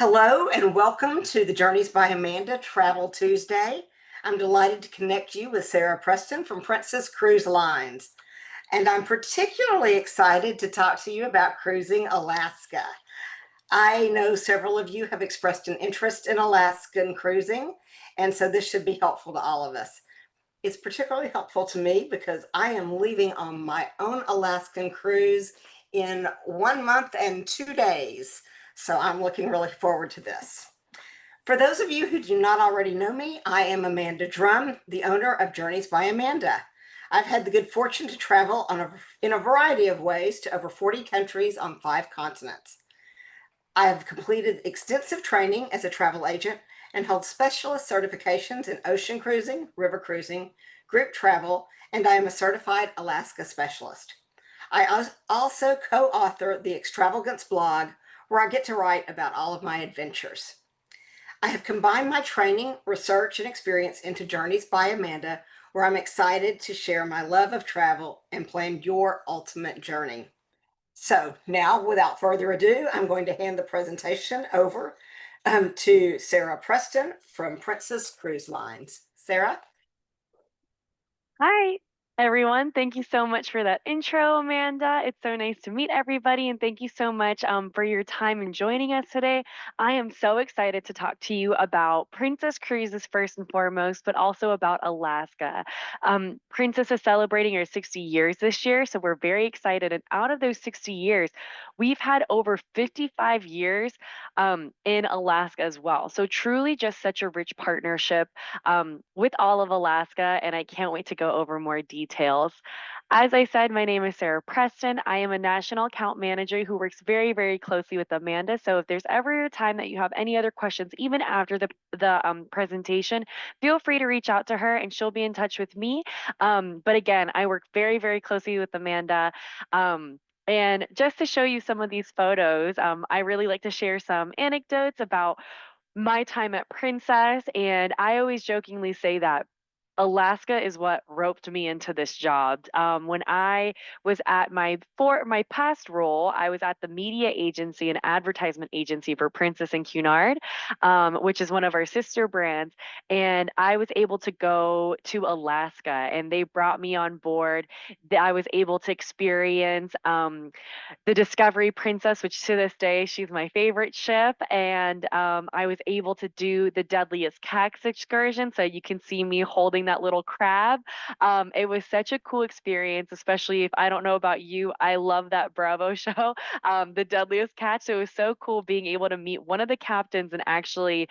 Hello and welcome to the Journeys by Amanda Travel Tuesday. I'm delighted to connect you with Sarah Preston from Princess Cruise Lines. And I'm particularly excited to talk to you about cruising Alaska. I know several of you have expressed an interest in Alaskan cruising, and so this should be helpful to all of us. It's particularly helpful to me because I am leaving on my own Alaskan cruise in 1 month and 2 days. So I'm looking really forward to this. For those of you who do not already know me, I am Amanda Drum, the owner of Journeys by Amanda. I've had the good fortune to travel in a variety of ways to over 40 countries on 5 continents. I have completed extensive training as a travel agent and hold specialist certifications in ocean cruising, river cruising, group travel, and I am a certified Alaska specialist. I also co-author the Extravagance blog, where I get to write about all of my adventures. I have combined my training, research, and experience into Journeys by Amanda, where I'm excited to share my love of travel and plan your ultimate journey. So now, without further ado, I'm going to hand the presentation over to Sarah Preston from Princess Cruise Lines. Sarah? Hi, everyone. Thank you so much for that intro, Amanda. It's so nice to meet everybody, and thank you so much for your time and joining us today. I am so excited to talk to you about Princess Cruises first and foremost, but also about Alaska. Princess is celebrating her 60 years this year, so we're very excited. And out of those 60 years, we've had over 55 years in Alaska as well. So truly just such a rich partnership with all of Alaska, and I can't wait to go over more details. As I said, my name is Sarah Preston. I am a national account manager who works very, very closely with Amanda. So if there's ever a time that you have any other questions, even after the presentation, feel free to reach out to her and she'll be in touch with me. But again, I work very, very closely with Amanda. And just to show you some of these photos, I really like to share some anecdotes about my time at Princess, and I always jokingly say that Alaska is what roped me into this job. When I was at my past role, I was at the media agency and advertisement agency for Princess and Cunard, which is one of our sister brands. And I was able to go to Alaska, and they brought me on board. I was able to experience the Discovery Princess, which to this day she's my favorite ship, and I was able to do the Deadliest Catch excursion, so you can see me holding that little crab. It was such a cool experience, especially if I don't know about you, I love that Bravo show, the Deadliest Catch. So it was so cool being able to meet one of the captains and actually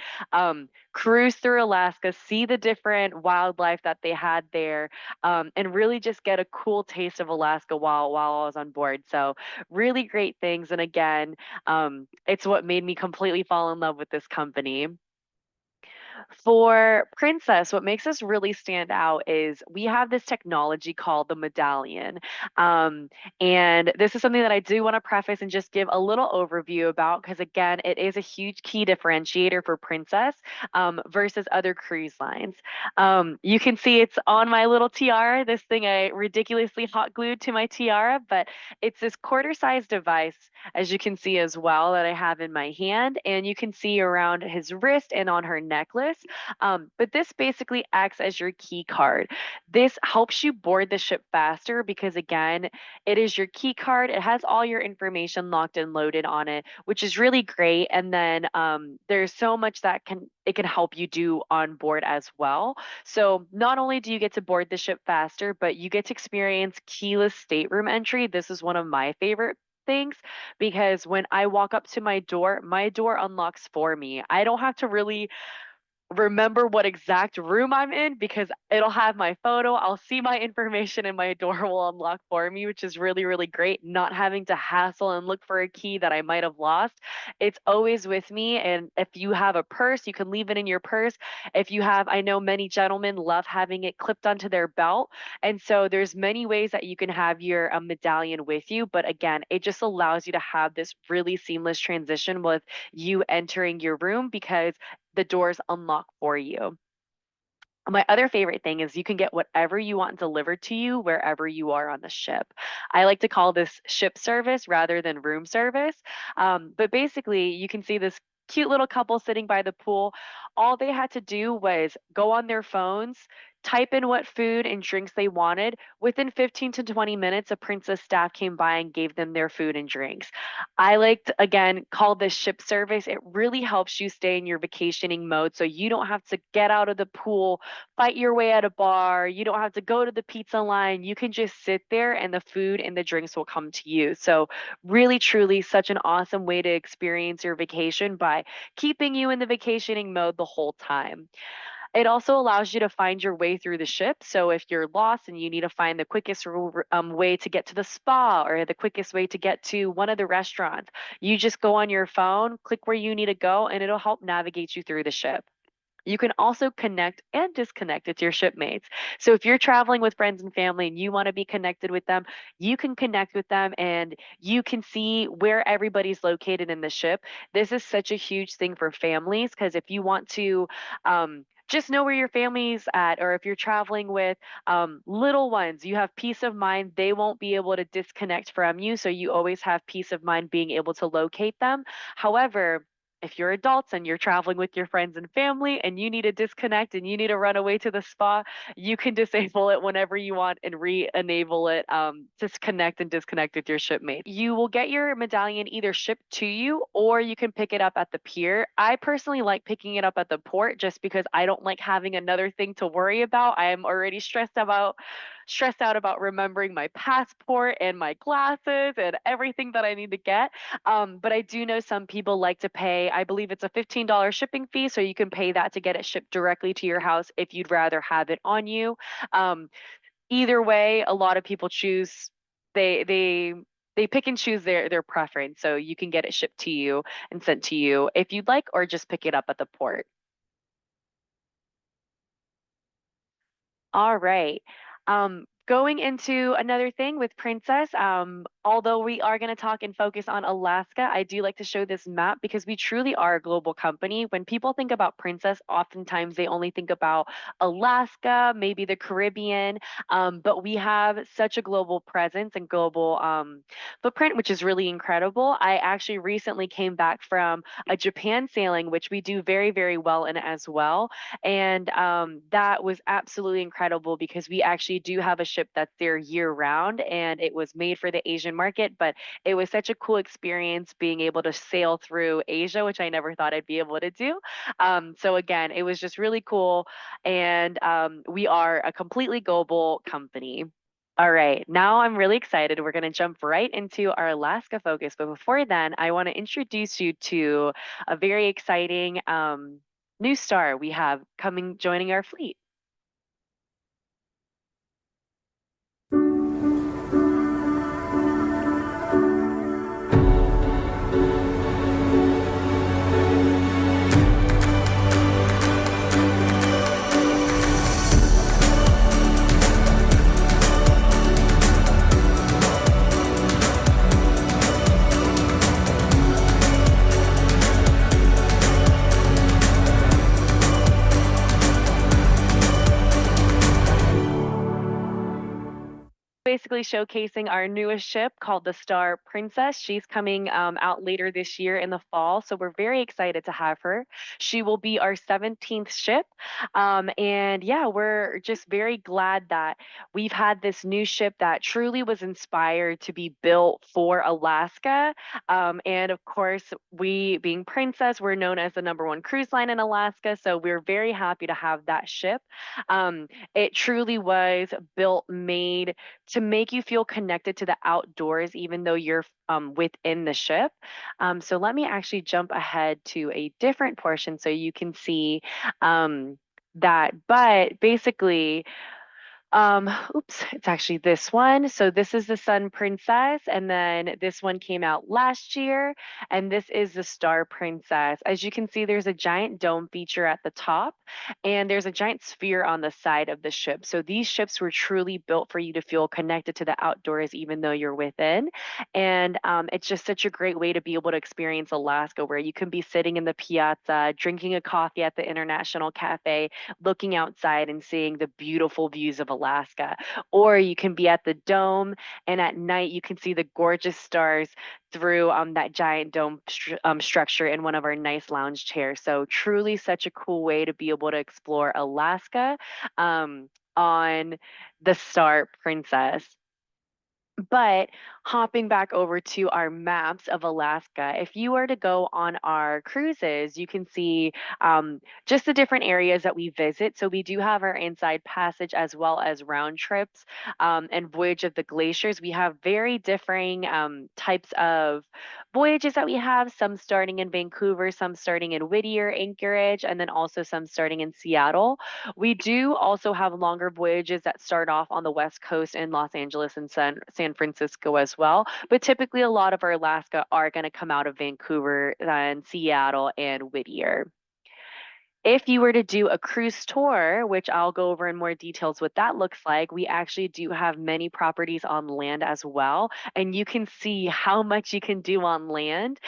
cruise through Alaska, see the different wildlife that they had there, and really just get a cool taste of Alaska while I was on board. So really great things. And again, it's what made me completely fall in love with this company. For Princess, what makes us really stand out is we have this technology called the medallion. Um, and this is something that I do want to preface and just give a little overview about because, again, it is a huge key differentiator for Princess versus other cruise lines. You can see it's on my little tiara, this thing I ridiculously hot glued to my tiara, but it's this quarter-sized device, as you can see as well, that I have in my hand. And you can see around his wrist and on her necklace. But this basically acts as your key card. This helps you board the ship faster because, again, it is your key card. It has all your information locked and loaded on it, which is really great. And then there's so much that it can help you do on board as well. So not only do you get to board the ship faster, but you get to experience keyless stateroom entry. This is one of my favorite things because when I walk up to my door unlocks for me. I don't have to really remember what exact room I'm in because it'll have my photo. I'll see my information and my door will unlock for me, which is really, really great. Not having to hassle and look for a key that I might have lost. It's always with me. And if you have a purse, you can leave it in your purse. If you have, I know many gentlemen love having it clipped onto their belt. And so there's many ways that you can have your medallion with you. But again, it just allows you to have this really seamless transition with you entering your room because the doors unlock for you. My other favorite thing is you can get whatever you want delivered to you wherever you are on the ship. I like to call this ship service rather than room service. But basically, you can see this cute little couple sitting by the pool. All they had to do was go on their phones, type in what food and drinks they wanted. Within 15 to 20 minutes, a Princess staff came by and gave them their food and drinks. I like to, again, call this ship service. It really helps you stay in your vacationing mode so you don't have to get out of the pool, fight your way at a bar. You don't have to go to the pizza line. You can just sit there and the food and the drinks will come to you. So, really, truly, such an awesome way to experience your vacation by keeping you in the vacationing mode the whole time. It also allows you to find your way through the ship. So if you're lost and you need to find the quickest way to get to the spa or the quickest way to get to one of the restaurants, you just go on your phone, click where you need to go, and it'll help navigate you through the ship. You can also connect and disconnect with your shipmates. So if you're traveling with friends and family and you want to be connected with them, you can connect with them and you can see where everybody's located in the ship. This is such a huge thing for families because if you want to just know where your family's at, or if you're traveling with little ones, you have peace of mind. They won't be able to disconnect from you. So you always have peace of mind being able to locate them. However, if you're adults and you're traveling with your friends and family and you need to disconnect and you need to run away to the spa, you can disable it whenever you want and re-enable it to connect and disconnect with your shipmate. You will get your medallion either shipped to you or you can pick it up at the pier. I personally like picking it up at the port just because I don't like having another thing to worry about. I am already stressed out about remembering my passport and my glasses and everything that I need to get. But I do know some people like to pay, I believe it's a $15 shipping fee, so you can pay that to get it shipped directly to your house if you'd rather have it on you. Um, Either way, a lot of people choose they they they pick and choose their preference, so you can get it shipped to you and sent to you if you'd like, or just pick it up at the port. All right. Going into another thing with Princess, although we are going to talk and focus on Alaska, I do like to show this map because we truly are a global company. When people think about Princess, oftentimes they only think about Alaska, maybe the Caribbean, but we have such a global presence and global footprint, which is really incredible. I actually recently came back from a Japan sailing, which we do very, very well in as well. And that was absolutely incredible because we actually do have a ship that's there year round and it was made for the Asian market. But it was such a cool experience being able to sail through Asia, which I never thought I'd be able to do. So, again, it was just really cool. And we are a completely global company. All right, now I'm really excited. We're going to jump right into our Alaska focus. But before then, I want to introduce you to a very exciting new star we have coming joining our fleet. Basically showcasing our newest ship called the Star Princess. She's coming out later this year in the fall, so we're very excited to have her. She will be our 17th ship. And yeah, we're just very glad that we've had this new ship that truly was inspired to be built for Alaska. And of course, we being Princess, we're known as the number one cruise line in Alaska, so we're very happy to have that ship. It truly was built, made to make you feel connected to the outdoors, even though you're within the ship. So let me actually jump ahead to a different portion so you can see that. But basically, oops, it's actually this one. So this is the Sun Princess, and then this one came out last year, and this is the Star Princess. As you can see, there's a giant dome feature at the top, and there's a giant sphere on the side of the ship. So these ships were truly built for you to feel connected to the outdoors, even though you're within. And it's just such a great way to be able to experience Alaska, where you can be sitting in the piazza, drinking a coffee at the International Cafe, looking outside and seeing the beautiful views of Alaska. Or you can be at the dome, and at night you can see the gorgeous stars through that giant dome structure in one of our nice lounge chairs. So truly such a cool way to be able to explore Alaska on the Star Princess. But hopping back over to our maps of Alaska, if you were to go on our cruises, you can see just the different areas that we visit. So we do have our inside passage as well as round trips and voyage of the glaciers. We have very differing types of voyages that we have, some starting in Vancouver, some starting in Whittier, Anchorage, and then also some starting in Seattle. We do also have longer voyages that start off on the West Coast in Los Angeles and San Francisco as well. But typically, a lot of our Alaska are going to come out of Vancouver and Seattle and Whittier. If you were to do a cruise tour, which I'll go over in more details what that looks like, we actually do have many properties on land as well. And you can see how much you can do on land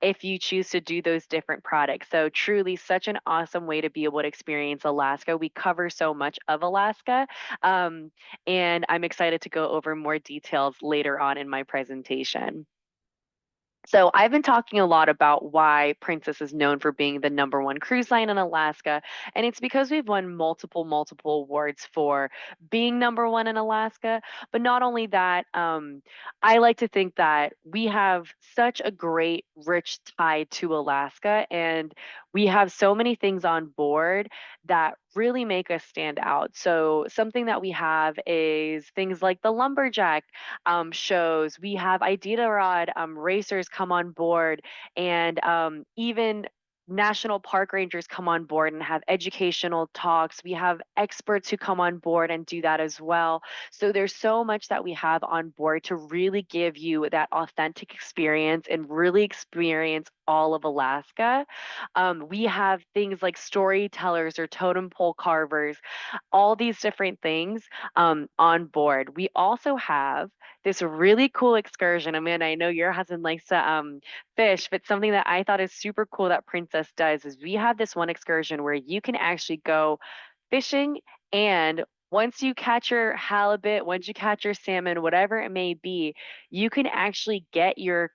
if you choose to do those different products. So, truly, such an awesome way to be able to experience Alaska. We cover so much of Alaska. Um, and I'm excited to go over more details later on in my presentation. So I've been talking a lot about why Princess is known for being the number one cruise line in Alaska, and it's because we've won multiple awards for being number one in Alaska. But not only that, I like to think that we have such a great, rich tie to Alaska, and we have so many things on board that really make us stand out. So something that we have is things like the lumberjack shows. We have Iditarod racers come on board, and even national park rangers come on board and have educational talks. We have experts who come on board and do that as well. So there's so much that we have on board to really give you that authentic experience and really experience all of Alaska. We have things like storytellers or totem pole carvers, all these different things on board. We also have this really cool excursion. Amanda, I know your husband likes to fish, but something that I thought is super cool that Princess does is we have this one excursion where you can actually go fishing, and once you catch your halibut, once you catch your salmon, whatever it may be, you can actually get your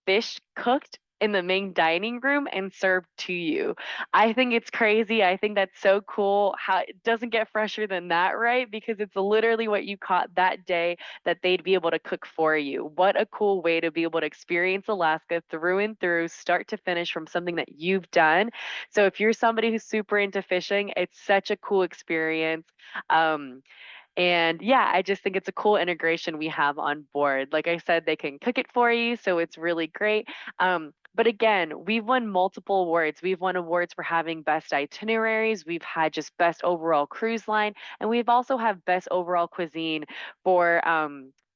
fish cooked in the main dining room and served to you. I think it's crazy. I think that's so cool. How it doesn't get fresher than that, right? Because it's literally what you caught that day that they'd be able to cook for you. What a cool way to be able to experience Alaska through and through, start to finish from something that you've done. So if you're somebody who's super into fishing, it's such a cool experience. Um, and yeah, I just think it's a cool integration we have on board. Like I said, they can cook it for you, so it's really great. But again, we've won multiple awards. We've won awards for having best itineraries. We've had just best overall cruise line, and we've also have best overall cuisine for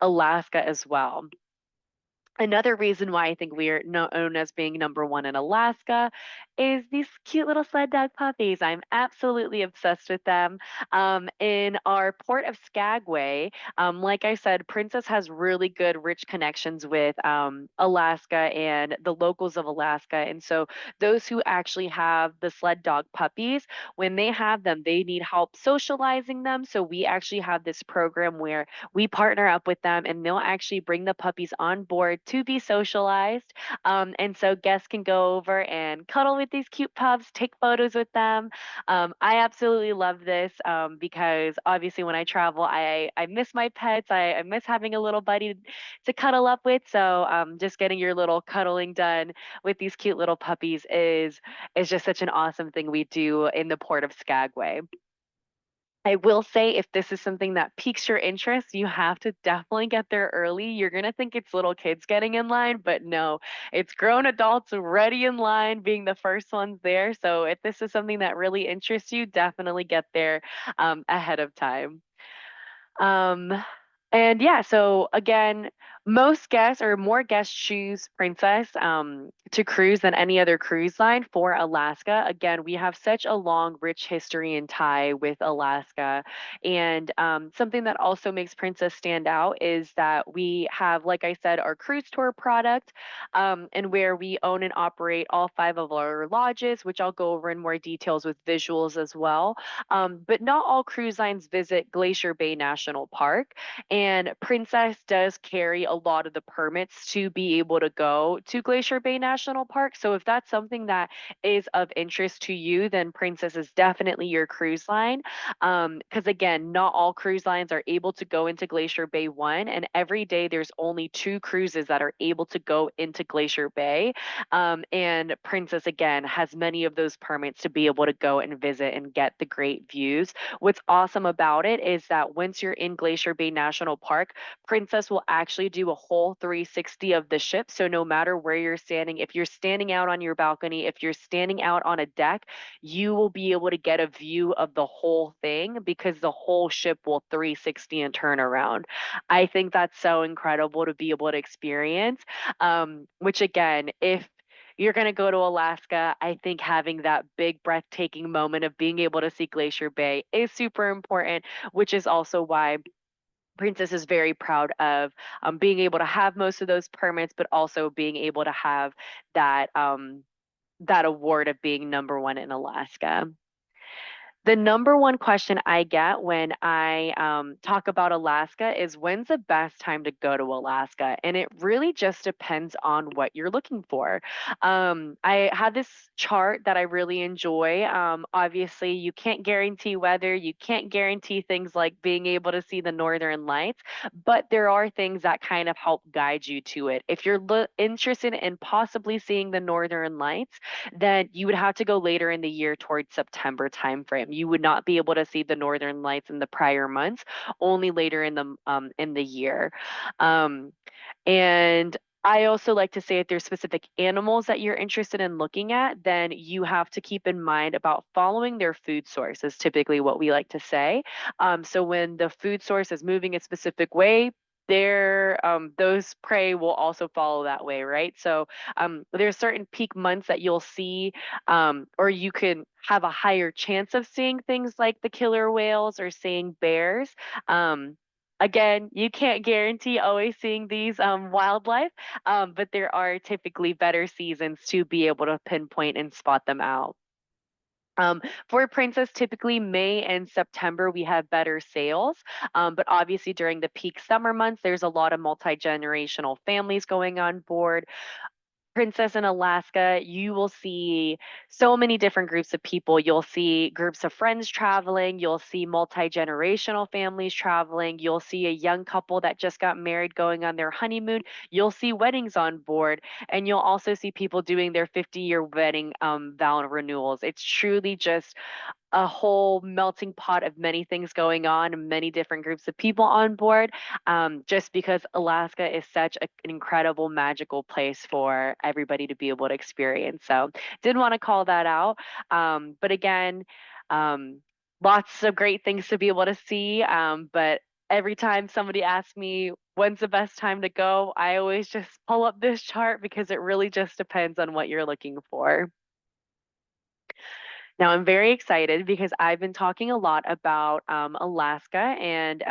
Alaska as well. Another reason why I think we are known as being number one in Alaska is these cute little sled dog puppies. I'm absolutely obsessed with them. In our port of Skagway, like I said, Princess has really good, rich connections with Alaska and the locals of Alaska. And so those who actually have the sled dog puppies, when they have them, they need help socializing them. So we actually have this program where we partner up with them, and they'll actually bring the puppies on board to be socialized. And so guests can go over and cuddle with these cute pups, take photos with them. I absolutely love this because obviously when I travel, I miss my pets. I miss having a little buddy to cuddle up with. So just getting your little cuddling done with these cute little puppies is just such an awesome thing we do in the port of Skagway. I will say if this is something that piques your interest, you have to definitely get there early. You're going to think it's little kids getting in line, but no, it's grown adults already in line, being the first ones there. So if this is something that really interests you, definitely get there ahead of time. Um, and yeah, so again, Most guests or more guests choose Princess to cruise than any other cruise line for Alaska. Again, we have such a long, rich history and tie with Alaska. And something that also makes Princess stand out is that we have, like I said, our cruise tour product, and where we own and operate all five of our lodges, which I'll go over in more details with visuals as well. But not all cruise lines visit Glacier Bay National Park. And Princess does carry a lot of the permits to be able to go to Glacier Bay National Park. So if that's something that is of interest to you, then Princess is definitely your cruise line. Because again, not all cruise lines are able to go into Glacier Bay 1, and every day there's only two cruises that are able to go into Glacier Bay. And Princess, again, has many of those permits to be able to go and visit and get the great views. What's awesome about it is that once you're in Glacier Bay National Park, Princess will actually do a whole 360 of the ship. So no matter where you're standing, if you're standing out on your balcony, if you're standing out on a deck, you will be able to get a view of the whole thing because the whole ship will 360 and turn around. I think that's so incredible to be able to experience. Which again, if you're going to go to Alaska, I think having that big breathtaking moment of being able to see Glacier Bay is super important, which is also why Princess is very proud of being able to have most of those permits, but also being able to have that that award of being number one in Alaska. The number one question I get when I talk about Alaska is when's the best time to go to Alaska? And it really just depends on what you're looking for. I had this chart that I really enjoy. Obviously, you can't guarantee weather, you can't guarantee things like being able to see the northern lights, but there are things that kind of help guide you to it. If you're interested in possibly seeing the northern lights, then you would have to go later in the year towards September timeframe. You would not be able to see the northern lights in the prior months, only later in the year. Um, and I also like to say if there's specific animals that you're interested in looking at, then you have to keep in mind about following their food source is typically what we like to say. So when the food source is moving a specific way, those prey will also follow that way, right? So there's certain peak months that you'll see, or you can have a higher chance of seeing things like the killer whales or seeing bears. Um, Again, you can't guarantee always seeing these wildlife, but there are typically better seasons to be able to pinpoint and spot them out. For Princess, typically May and September, we have better sales. But obviously, during the peak summer months, there's a lot of multi generational families going on board. Princess in Alaska, you will see so many different groups of people. You'll see groups of friends traveling. You'll see multi generational families traveling. You'll see a young couple that just got married going on their honeymoon. You'll see weddings on board. And you'll also see people doing their 50-year wedding vow renewals. It's truly just a whole melting pot of many things going on and many different groups of people on board, just because Alaska is such an incredible, magical place for everybody to be able to experience. So, did want to call that out. But again, um, lots of great things to be able to see. But every time somebody asks me, when's the best time to go? I always just pull up this chart because it really just depends on what you're looking for. Now, I'm very excited because I've been talking a lot about Alaska and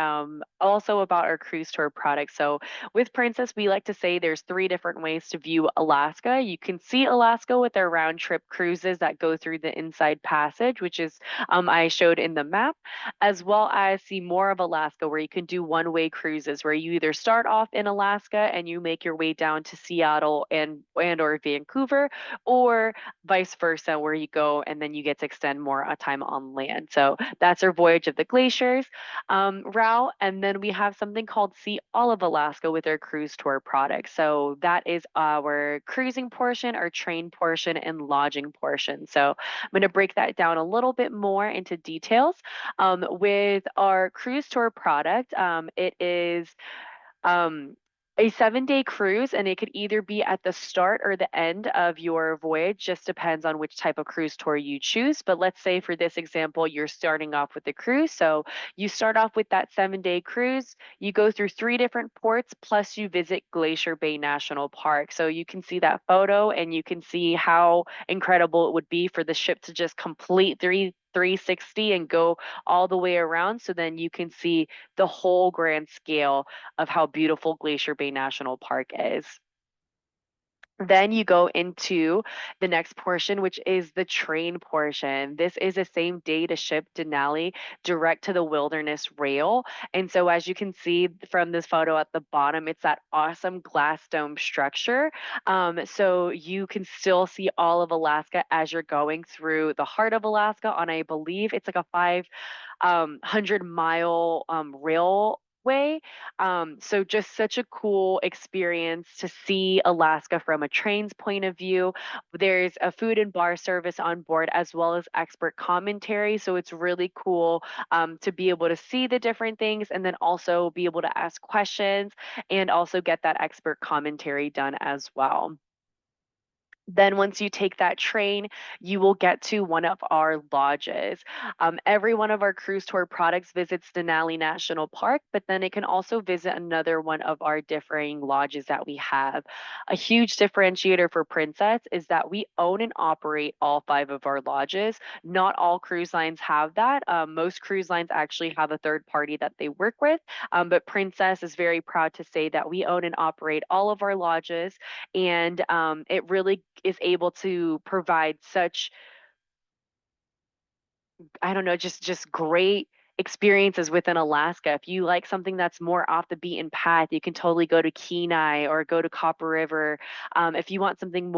also about our cruise tour product. So, with Princess, we like to say there's three different ways to view Alaska. You can see Alaska with our round trip cruises that go through the Inside Passage, which is I showed in the map, as well as see more of Alaska, where you can do one-way cruises, where you either start off in Alaska and you make your way down to Seattle and or Vancouver, or vice versa, where you go and then you get to extend more time on land. So that's our Voyage of the Glaciers route. And then we have something called See All of Alaska with our cruise tour product. So that is our cruising portion, our train portion, and lodging portion. So I'm going to break that down a little bit more into details. With our cruise tour product, it is um, a 7 day cruise, and it could either be at the start or the end of your voyage, just depends on which type of cruise tour you choose. But let's say for this example, you're starting off with the cruise. So you start off with that 7 day cruise, you go through three different ports, plus you visit Glacier Bay National Park. So you can see that photo and you can see how incredible it would be for the ship to just complete 360 and go all the way around. So then you can see the whole grand scale of how beautiful Glacier Bay National Park is. Then you go into the next portion, which is the train portion. This is a same day to ship Denali direct to the Wilderness Rail. And so, as you can see from this photo at the bottom, it's that awesome glass dome structure. So you can still see all of Alaska as you're going through the heart of Alaska on, I believe, it's like a 500-mile railway. So just such a cool experience to see Alaska from a train's point of view. There's a food and bar service on board as well as expert commentary. So it's really cool to be able to see the different things and then also be able to ask questions and also get that expert commentary done as well. Then, once you take that train, you will get to one of our lodges. Every one of our cruise tour products visits Denali National Park, but then it can also visit another one of our differing lodges that we have. A huge differentiator for Princess is that we own and operate all five of our lodges. Not all cruise lines have that. Most cruise lines actually have a third party that they work with, but Princess is very proud to say that we own and operate all of our lodges, and it really is able to provide such, I don't know, just great experiences within Alaska. If you like something that's more off the beaten path, you can totally go to Kenai or go to Copper River. If you want something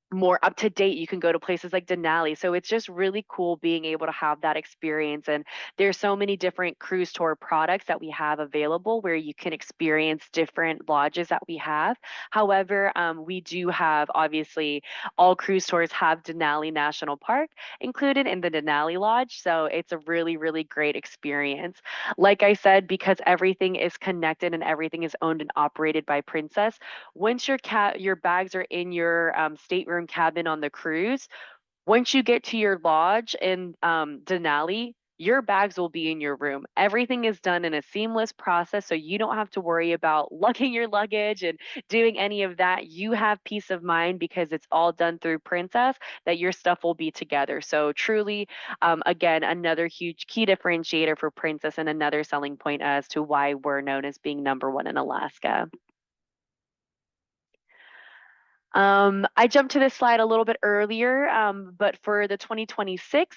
more up to date, you can go to places like Denali. So it's just really cool being able to have that experience. And there's so many different cruise tour products that we have available where you can experience different lodges that we have. However, we do have, obviously, all cruise tours have Denali National Park included in the Denali Lodge. So it's a really, really great experience. Like I said, because everything is connected and everything is owned and operated by Princess, once your bags are in your stateroom cabin on the cruise, once you get to your lodge in Denali, your bags will be in your room. Everything is done in a seamless process, so you don't have to worry about lugging your luggage and doing any of that. You have peace of mind because it's all done through Princess, that your stuff will be together. So truly, again, another huge key differentiator for Princess and another selling point as to why we're known as being number one in Alaska. I jumped to this slide a little bit earlier, but for the 2026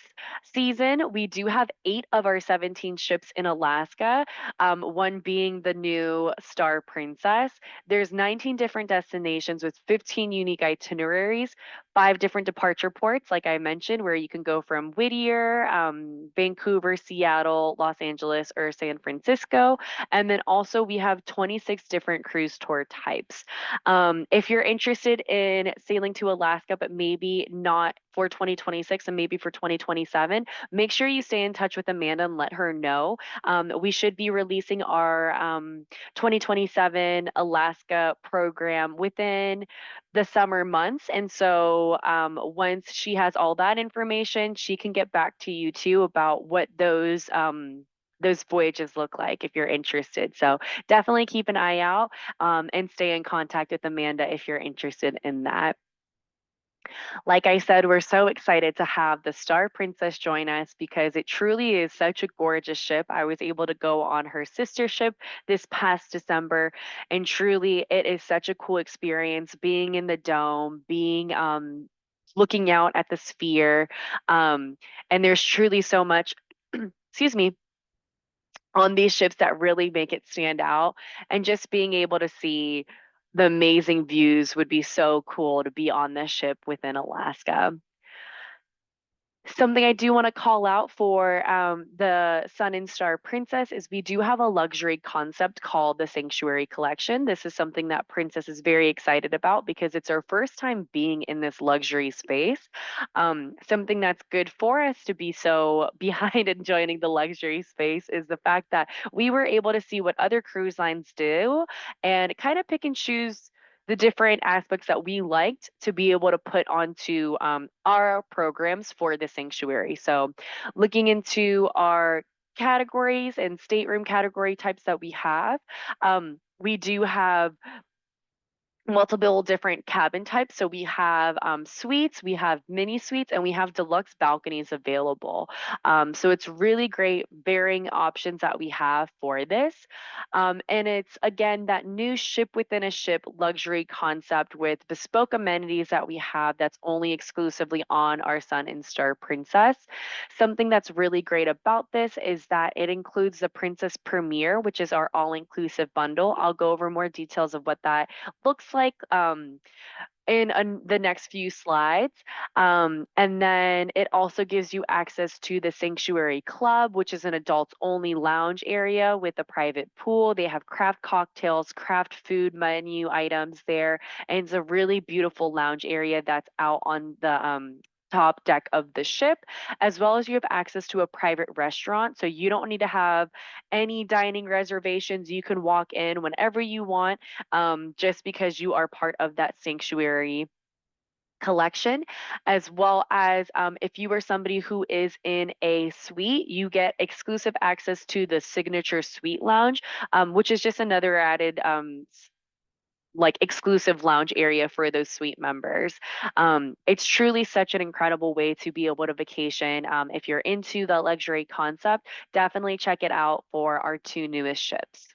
season, we do have 8 of our 17 ships in Alaska, one being the new Star Princess. There's 19 different destinations with 15 unique itineraries, 5 different departure ports, like I mentioned, where you can go from Whittier, Vancouver, Seattle, Los Angeles, or San Francisco. And then also we have 26 different cruise tour types. If you're interested in sailing to Alaska, but maybe not for 2026 and maybe for 2027, make sure you stay in touch with Amanda and let her know. We should be releasing our 2027 Alaska program within the summer months. And so once she has all that information, she can get back to you too about what those voyages look like if you're interested. So definitely keep an eye out and stay in contact with Amanda if you're interested in that. Like I said, we're so excited to have the Star Princess join us because it truly is such a gorgeous ship. I was able to go on her sister ship this past December, and truly it is such a cool experience being in the dome, being looking out at the sphere. And there's truly so much, excuse me, on these ships that really make it stand out. And just being able to see the amazing views would be so cool to be on this ship within Alaska. Something I do want to call out for the Sun and Star Princess is we do have a luxury concept called the Sanctuary Collection. This is something that Princess is very excited about because it's our first time being in this luxury space. Something that's good for us to be so behind in joining the luxury space is the fact that we were able to see what other cruise lines do and kind of pick and choose the different aspects that we liked to be able to put onto our programs for the sanctuary. So, looking into our categories and stateroom category types that we do have multiple different cabin types. So we have suites, we have mini suites, and we have deluxe balconies available. So it's really great varying options that we have for this. And it's again that new ship within a ship luxury concept with bespoke amenities that we have that's only exclusively on our Sun and Star Princess. Something that's really great about this is that it includes the Princess Premier, which is our all inclusive bundle. I'll go over more details of what that looks like in the next few slides. And then it also gives you access to the Sanctuary Club, which is an adults only lounge area with a private pool. They have craft cocktails, craft food menu items there. And it's a really beautiful lounge area that's out on the top deck of the ship, as well as you have access to a private restaurant. So you don't need to have any dining reservations. You can walk in whenever you want, just because you are part of that sanctuary collection, as well as if you are somebody who is in a suite, you get exclusive access to the signature suite lounge, which is just another added like exclusive lounge area for those suite members. It's truly such an incredible way to be able to vacation. If you're into the luxury concept, definitely check it out for our two newest ships.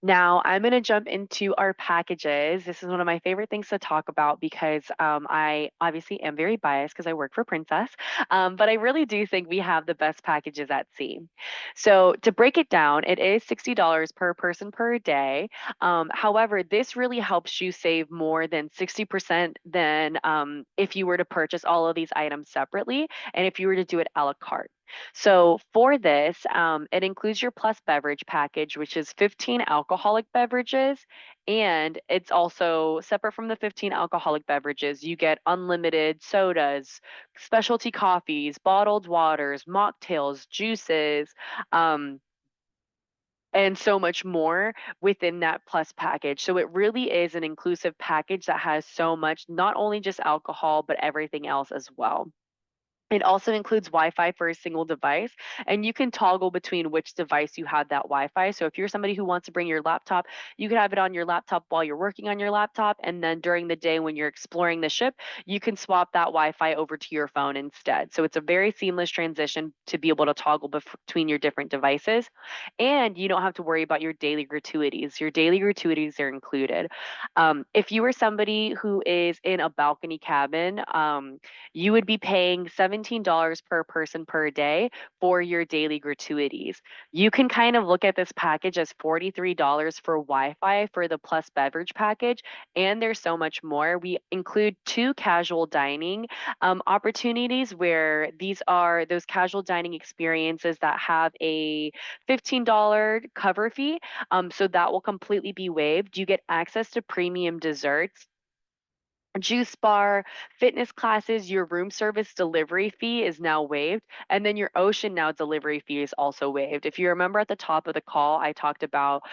Now, I'm going to jump into our packages. This is one of my favorite things to talk about because I obviously am very biased because I work for Princess, but I really do think we have the best packages at sea. So, to break it down, it is $60 per person per day. However, this really helps you save more than 60% than if you were to purchase all of these items separately and if you were to do it a la carte. So for this, it includes your plus beverage package, which is 15 alcoholic beverages. And it's also separate from the 15 alcoholic beverages. You get unlimited sodas, specialty coffees, bottled waters, mocktails, juices, um, and so much more within that plus package. So it really is an inclusive package that has so much, not only just alcohol, but everything else as well. It also includes Wi-Fi for a single device, and you can toggle between which device you have that Wi-Fi. So if you're somebody who wants to bring your laptop, you could have it on your laptop while you're working on your laptop, and then during the day when you're exploring the ship, you can swap that Wi-Fi over to your phone instead. So it's a very seamless transition to be able to toggle between your different devices, and you don't have to worry about your daily gratuities. Your daily gratuities are included. If you are somebody who is in a balcony cabin, you would be paying $17 per person per day for your daily gratuities. You can kind of look at this package as $43 for Wi-Fi for the plus beverage package, and there's so much more. We include two casual dining opportunities where these are those casual dining experiences that have a $15 cover fee. So that will completely be waived. You get access to premium desserts, juice bar, fitness classes. Your room service delivery fee is now waived. And then your Ocean Now delivery fee is also waived. If you remember at the top of the call, I talked about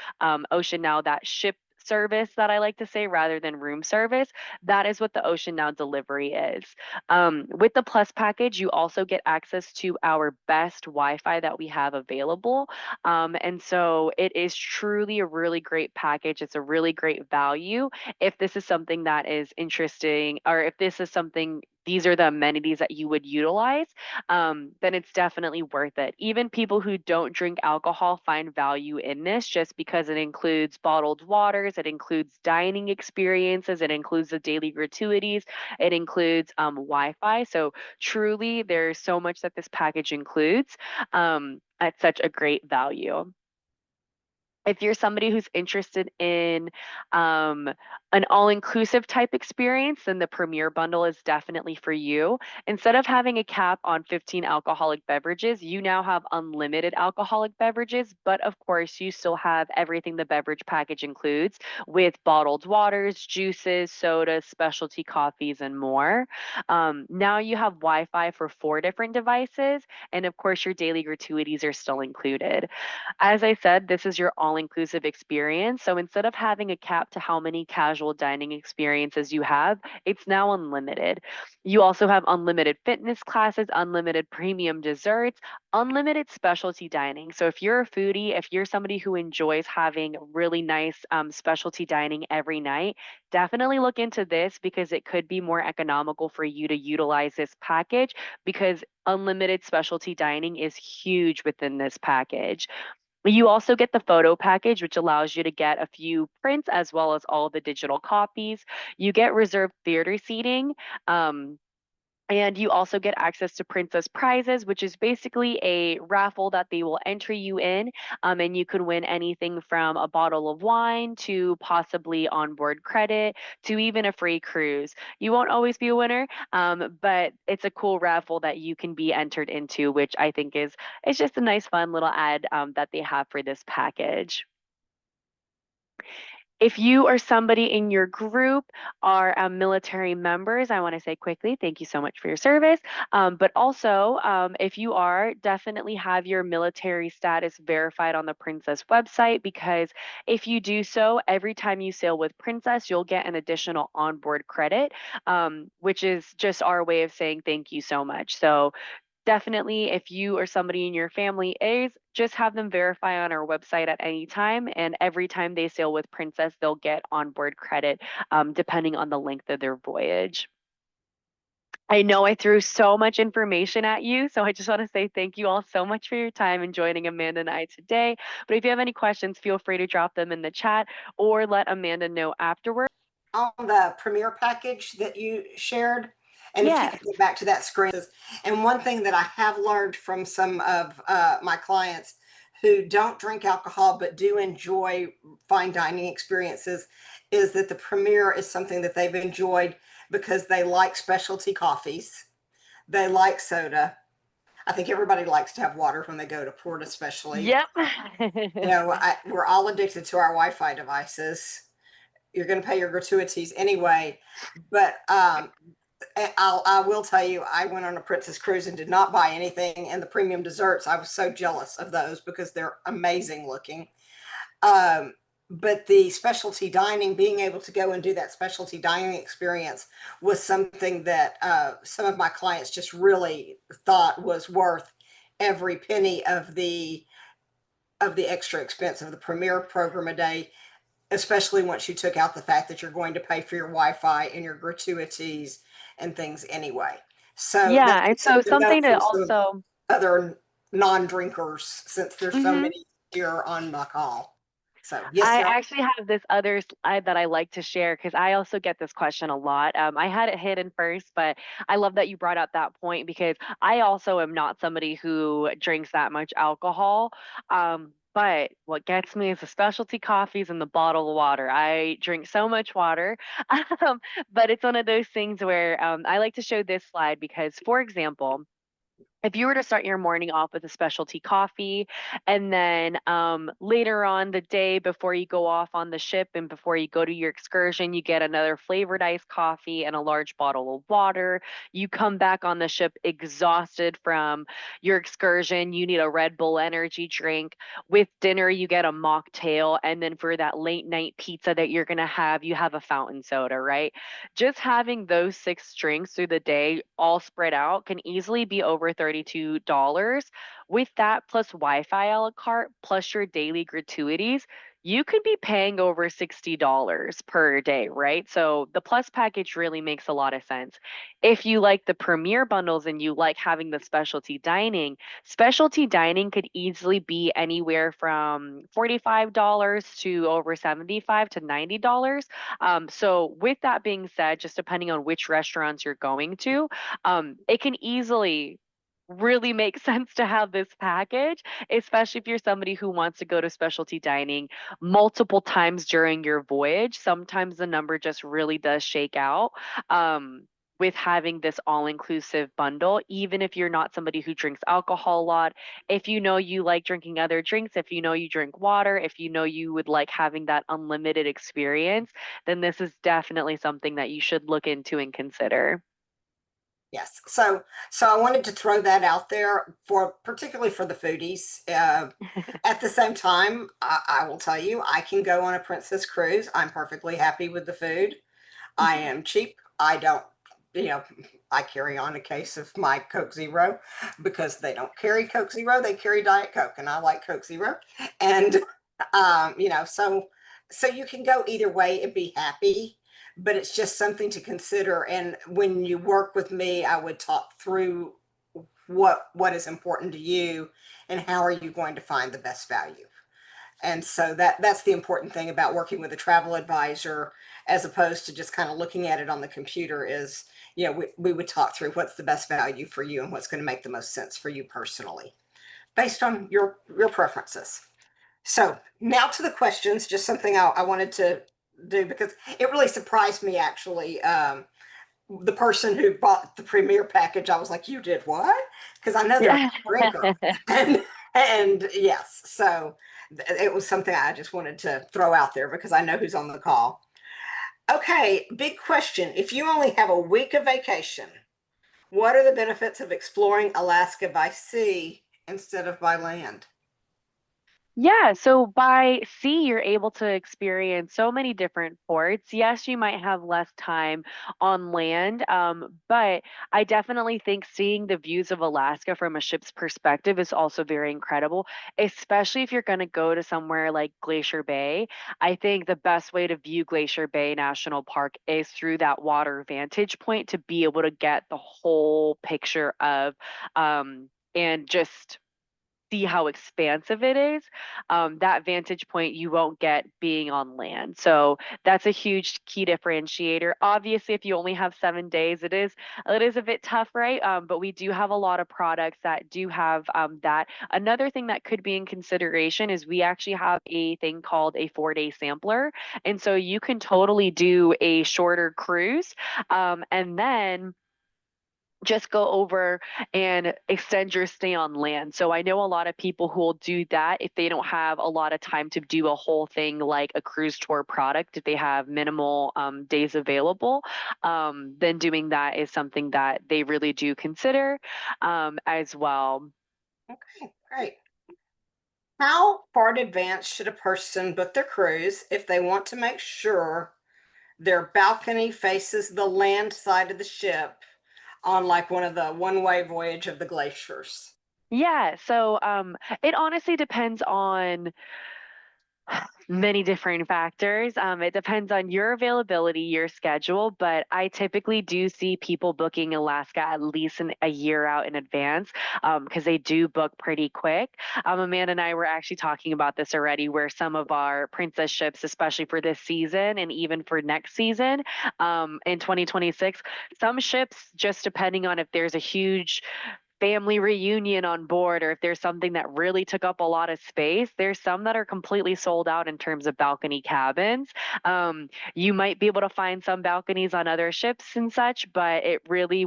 Ocean Now, that ship service that I like to say rather than room service. That is what the Ocean Now delivery is. With the Plus package, you also get access to our best Wi Fi that we have available. And so it is truly a really great package. It's a really great value if this is something that is interesting, or if this is something, these are the amenities that you would utilize, then it's definitely worth it. Even people who don't drink alcohol find value in this just because it includes bottled waters, it includes dining experiences, it includes the daily gratuities, it includes Wi-Fi. So truly, there's so much that this package includes at such a great value. If you're somebody who's interested in um, an all-inclusive type experience, then the Premier Bundle is definitely for you. Instead of having a cap on 15 alcoholic beverages, you now have unlimited alcoholic beverages, but of course, you still have everything the beverage package includes with bottled waters, juices, sodas, specialty coffees, and more. Now you have Wi-Fi for 4 different devices, and of course, your daily gratuities are still included. As I said, this is your all inclusive experience. So instead of having a cap to how many casual dining experiences you have, it's now unlimited. You also have unlimited fitness classes, unlimited premium desserts, unlimited specialty dining. So if you're a foodie, if you're somebody who enjoys having really nice specialty dining every night, definitely look into this because it could be more economical for you to utilize this package because unlimited specialty dining is huge within this package. You also get the photo package, which allows you to get a few prints as well as all the digital copies. You get reserved theater seating. Um, and you also get access to Princess Prizes, which is basically a raffle that they will enter you in. And you could win anything from a bottle of wine to possibly onboard credit to even a free cruise. You won't always be a winner, but it's a cool raffle that you can be entered into, which I think is it's just a nice, fun little ad that they have for this package. If you or somebody in your group are military members, I want to say quickly, thank you so much for your service. But also, if you are, definitely have your military status verified on the Princess website because if you do so, every time you sail with Princess, you'll get an additional onboard credit, which is just our way of saying thank you so much. So definitely, if you or somebody in your family is, just have them verify on our website at any time. And every time they sail with Princess, they'll get onboard credit depending on the length of their voyage. I know I threw so much information at you, so I just want to say thank you all so much for your time and joining Amanda and I today. But if you have any questions, feel free to drop them in the chat or let Amanda know afterward. On the Premier package that you shared. And if you Yes. could go back to that screen. And one thing that I have learned from some of my clients who don't drink alcohol but do enjoy fine dining experiences is that the Premier is something that they've enjoyed because they like specialty coffees, they like soda. I think everybody likes to have water when they go to port, especially. Yep. We're all addicted to our Wi-Fi devices. You're going to pay your gratuities anyway. But I will tell you, I went on a Princess cruise and did not buy anything. And the premium desserts, I was so jealous of those because they're amazing looking. Um, but the specialty dining, being able to go and do that specialty dining experience was something that some of my clients just really thought was worth every penny of the extra expense of the premier program a day, especially once you took out the fact that you're going to pay for your Wi-Fi and your gratuities and things anyway. So that Yeah. And is so something to something note to for some of also, other non-drinkers, since there's so mhm. many here on the call. So yes, I sir. actually have this other slide that I like to share because I also get this question a lot. I had it hidden first, but I love that you brought up that point because I also am not somebody who drinks that much alcohol. But what gets me is the specialty coffees and the bottled water. I drink so much water, um, but it's one of those things where I like to show this slide because, for example, if you were to start your morning off with a specialty coffee and then later on the day before you go off on the ship and before you go to your excursion you get another flavored iced coffee and a large bottle of water, you come back on the ship exhausted from your excursion, you need a Red Bull energy drink. With dinner you get a mocktail, and then for that late night pizza that you're going to have, you have a fountain soda, right? Just having those 6 drinks through the day all spread out can easily be over $32. With that plus Wi-Fi a la carte plus your daily gratuities, you could be paying over $60 per day, right? So the plus package really makes a lot of sense. If you like the premier bundles and you like having the specialty dining could easily be anywhere from $45 to over 75 to $90. So with that being said, just depending on which restaurants you're going to, it can easily really makes sense to have this package, especially if you're somebody who wants to go to specialty dining multiple times during your voyage. Sometimes the number just really does shake out. Um, with having this all-inclusive bundle, even if you're not somebody who drinks alcohol a lot, if you know you like drinking other drinks, if you know you drink water, if you know you would like having that unlimited experience, then this is definitely something that you should look into and consider. Yes. So I wanted to throw that out there for particularly for the foodies. At the same time, I will tell you, I can go on a princess cruise. I'm perfectly happy with the food. I am cheap. I don't, you know, I carry on a case of my Coke Zero because they don't carry Coke Zero, they carry Diet Coke, and I like Coke Zero. And so you can go either way and be happy, but it's just something to consider. And when you work with me, I would talk through what is important to you and how are you going to find the best value. And so that's the important thing about working with a travel advisor as opposed to just kind of looking at it on the computer is, we would talk through what's the best value for you and what's going to make the most sense for you personally based on your preferences. So now to the questions, just something I wanted to do because it really surprised me actually. The person who bought the premier package, I was like, "You did what?" Because I know they're a Yeah. drinker, and yes, so it was something I just wanted to throw out there because I know who's on the call. Okay, big question: if you only have a week of vacation, what are the benefits of exploring Alaska by sea instead of by land? Yeah, so by sea, you're able to experience so many different ports. Yes, you might have less time on land, but I definitely think seeing the views of Alaska from a ship's perspective is also very incredible, especially if you're going to go to somewhere like Glacier Bay. I think the best way to view Glacier Bay National Park is through that water vantage point to be able to get the whole picture of and just see how expansive it is. That vantage point you won't get being on land. So that's a huge key differentiator. Obviously, if you only have 7 days, it is a bit tough, right? But we do have a lot of products that do have that. Another thing that could be in consideration is we actually have a thing called a 4-day sampler, and so you can totally do a shorter cruise, and then just go over and extend your stay on land. So I know a lot of people who will do that if they don't have a lot of time to do a whole thing like a cruise tour product, if they have minimal days available, then doing that is something that they really do consider as well. Okay, great. How far in advance should a person book their cruise if they want to make sure their balcony faces the land side of the ship on like one of the one-way voyage of the glaciers? Yeah, so it honestly depends on many different factors. It depends on your availability, your schedule, but I typically do see people booking Alaska at least a year out in advance because they do book pretty quick. Amanda and I were actually talking about this already, where some of our princess ships, especially for this season and even for next season in 2026, some ships, just depending on if there's a huge family reunion on board or if there's something that really took up a lot of space, there's some that are completely sold out in terms of balcony cabins. You might be able to find some balconies on other ships and such, but it really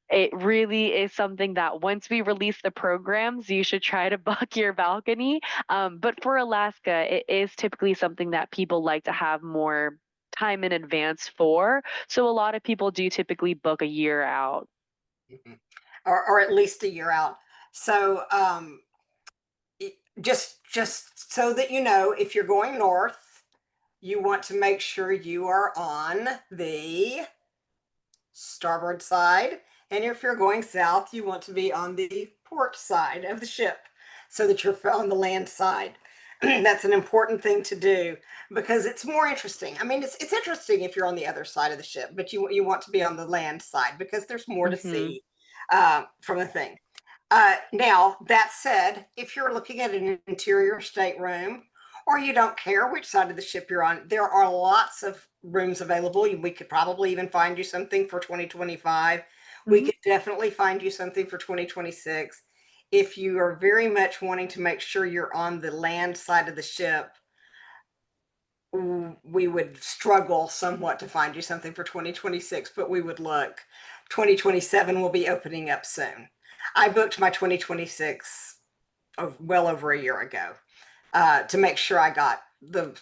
is something that once we release the programs, you should try to book your balcony. But for Alaska, it is typically something that people like to have more time in advance for. So a lot of people do typically book a year out. Mhm. Or at least a year out. So just so that you know, if you're going north, you want to make sure you are on the starboard side. And if you're going south, you want to be on the port side of the ship so that you're on the land side. That's an important thing to do because it's more interesting. I mean, it's interesting if you're on the other side of the ship, but you want to be on the land side because there's more to Hmm. see from the thing. Now, that said, if you're looking at an interior stateroom or you don't care which side of the ship you're on, there are lots of rooms available. We could probably even find you something for 2025 We Mhm. could definitely find you something for 2026. If you are very much wanting to make sure you're on the land side of the ship, we would struggle somewhat to find you something for 2026, but we would look. 2027 will be opening up soon. I booked my 2026 well over a year ago to make sure I got the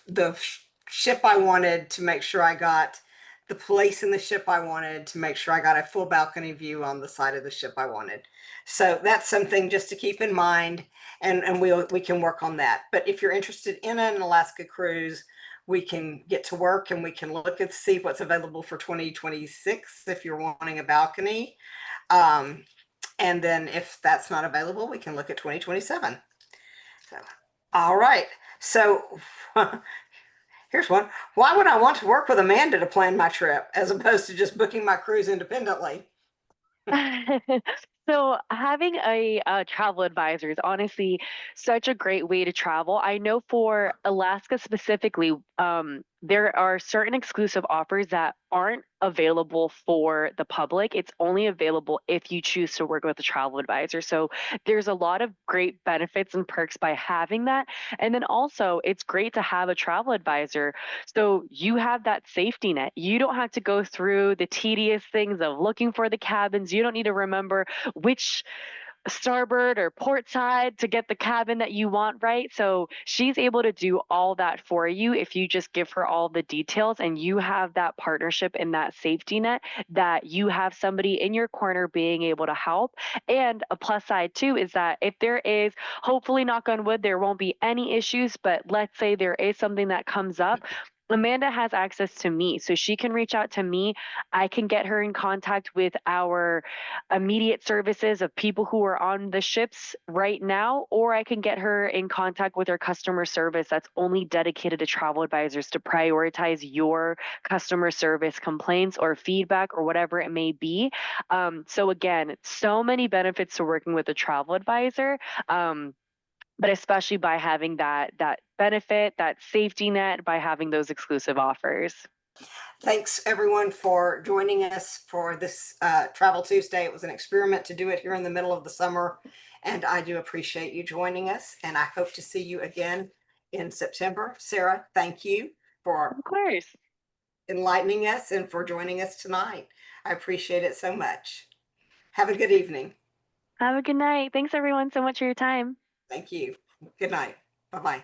ship I wanted, to make sure I got the place in the ship I wanted, to make sure I got a full balcony view on the side of the ship I wanted. So that's something just to keep in mind, and we can work on that. But if you're interested in an Alaska cruise, we can get to work and we can look and see what's available for 2026 if you're wanting a balcony. Um, and then if that's not available, we can look at 2027. So, all right. So here's one. Why would I want to work with Amanda to plan my trip as opposed to just booking my cruise independently? So having a travel advisor is honestly such a great way to travel. I know for Alaska specifically, there are certain exclusive offers that aren't available for the public. It's only available if you choose to work with a travel advisor. So there's a lot of great benefits and perks by having that. And then also, it's great to have a travel advisor so you have that safety net. You don't have to go through the tedious things of looking for the cabins. You don't need to remember which starboard or port side to get the cabin that you want, right? So she's able to do all that for you if you just give her all the details and you have that partnership and that safety net that you have somebody in your corner being able to help. And a plus side too is that if there is, hopefully knock on wood, there won't be any issues, but let's say there is something that comes up. Amanda has access to me, so she can reach out to me. I can get her in contact with our immediate services of people who are on the ships right now, or I can get her in contact with our customer service that's only dedicated to travel advisors to prioritize your customer service complaints or feedback or whatever it may be. So again, so many benefits to working with a travel advisor. But especially by having that benefit, that safety net, by having those exclusive offers. Thanks everyone for joining us for this Travel Tuesday. It was an experiment to do it here in the middle of the summer, and I do appreciate you joining us. And I hope to see you again in September. Sarah, thank you for Of course. enlightening us and for joining us tonight. I appreciate it so much. Have a good evening. Have a good night. Thanks everyone so much for your time. Thank you. Good night. Bye bye.